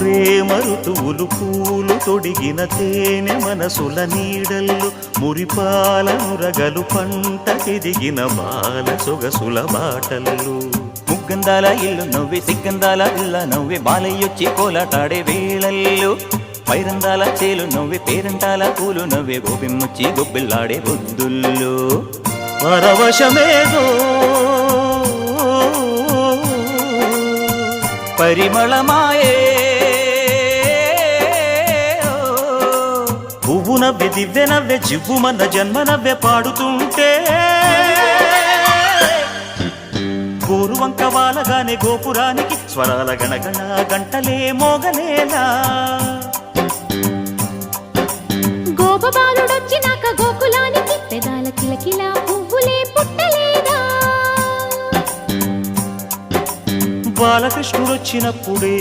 ప్రేమ ఋతువులు పూలు తొడిగిన తేనె మనసుల నీడల్లు మురిపాల నురగలు పంట ఎదిగిన బాల సొగసుల బాటల్లు ముగ్గందాల ఇల్లు నవ్వి సిగ్గందాల ఇల్ల నవ్వి బాలయ్యొచ్చి కోలాటాడే వేళల్లో పైరందాల చేలు నవ్వి పేరంటాల పూలు నవ్వి గోపిమ్ముచ్చి గొబ్బిల్లాడే బొద్దుల్లో పరవశమేదో పరిమళమాయే పువ్వు నవ్వె దివ్వె నవ్వె జివ్వుమన్న జన్మ నవ్వె పాడుతుంటే గోరువంక వాలగానే గోపురానికి స్వరాల గణగణ గంటలే మోగనేలా గోపబాలుడొచ్చినాక గోకులానికి పెదాల కిలకిలా పువ్వులే పుట్టలేదా బాలకృష్ణుడొచ్చినప్పుడే